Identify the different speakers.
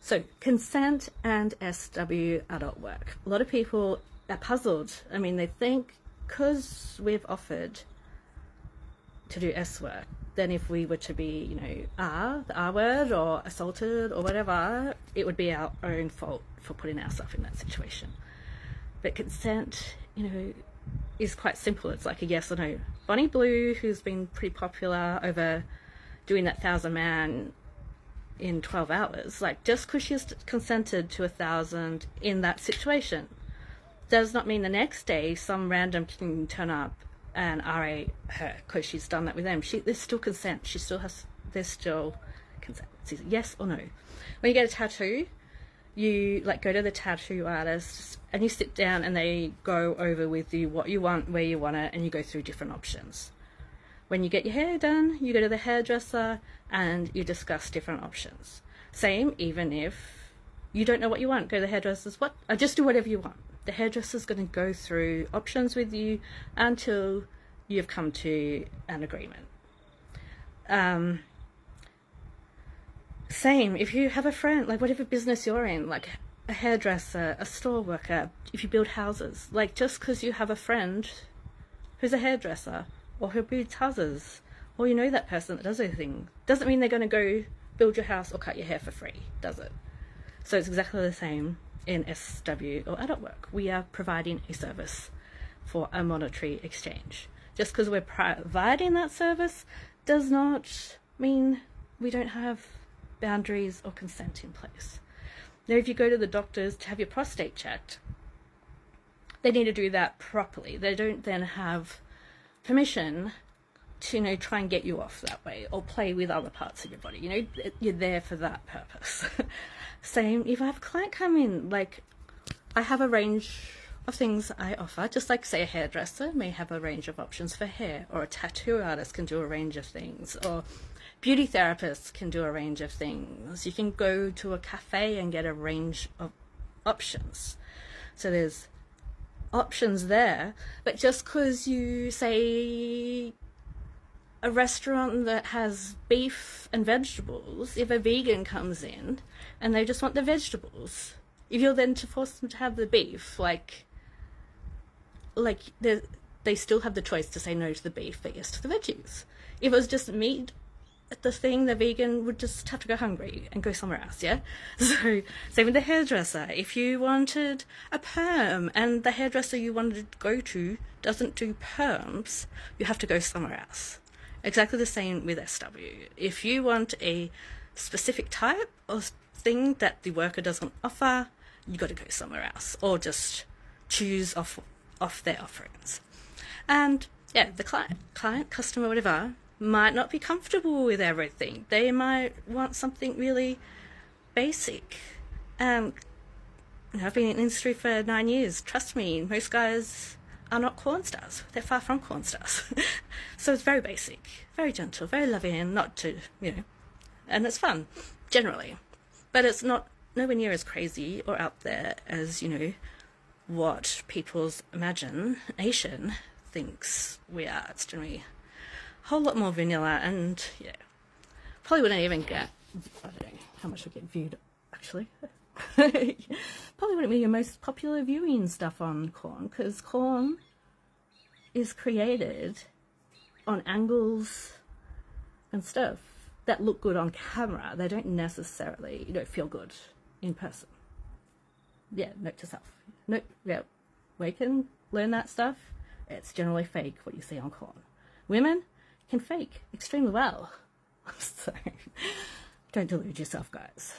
Speaker 1: So consent and SW adult work. A lot of people are puzzled. I mean, they think because we've offered to do S work, then if we were to be, the R word or assaulted or whatever, it would be our own fault for putting ourselves in that situation. But consent, is quite simple. It's like a yes or no. Bonnie Blue, who's been pretty popular over doing that 1,000 man in 12 hours, like just because she's consented to 1,000 in that situation does not mean the next day some random can turn up and RA her because she's done that with them. There's still consent. There's still consent. It's yes or no. When you get a tattoo, you go to the tattoo artist and you sit down and they go over with you what you want, where you want it, and you go through different options. When you get your hair done, you go to the hairdresser and you discuss different options. Same, even if you don't know what you want, go to the hairdresser's, just do whatever you want. The hairdresser's going to go through options with you until you've come to an agreement. Same, if you have a friend, whatever business you're in, a hairdresser, a store worker, if you build houses, just because you have a friend who's a hairdresser or who builds houses, or that person that does anything, doesn't mean they're going to go build your house or cut your hair for free, does it? So it's exactly the same in SW or adult work. We are providing a service for a monetary exchange. Just because we're providing that service does not mean we don't have boundaries or consent in place. Now, if you go to the doctors to have your prostate checked, they need to do that properly. They don't then have permission to try and get you off that way or play with other parts of your body. You're there for that purpose. Same if I have a client come in, I have a range of things I offer, just say a hairdresser may have a range of options for hair, or a tattoo artist can do a range of things, or beauty therapists can do a range of things. You can go to a cafe and get a range of options. So there's options there, but just because you say a restaurant that has beef and vegetables, if a vegan comes in and they just want the vegetables, if you're then to force them to have the beef, they still have the choice to say no to the beef but yes to the veggies. If it was just meat at the thing, the vegan would just have to go hungry and go somewhere else, yeah? So same with the hairdresser. If you wanted a perm and the hairdresser you wanted to go to doesn't do perms, you have to go somewhere else. Exactly the same with SW. If you want a specific type of thing that the worker doesn't offer, you got to go somewhere else, or just choose off their offerings. And yeah, the client, customer, whatever, might not be comfortable with everything. They might want something really basic. I've been in the industry for 9 years. Trust me, most guys are not corn stars. They're far from corn stars. So it's very basic, very gentle, very loving, not to, and it's fun, generally. But it's nowhere near as crazy or out there as, what people's imagination thinks we are. It's generally a whole lot more vanilla, and probably wouldn't even get, I don't know how much would get viewed, actually. Probably wouldn't be your most popular viewing stuff on Corn, because Corn is created on angles and stuff that look good on camera. They don't necessarily, feel good in person. Yeah, note to self. We can learn that stuff. It's generally fake, what you see on Corn. Women can fake extremely well. So don't delude yourself, guys.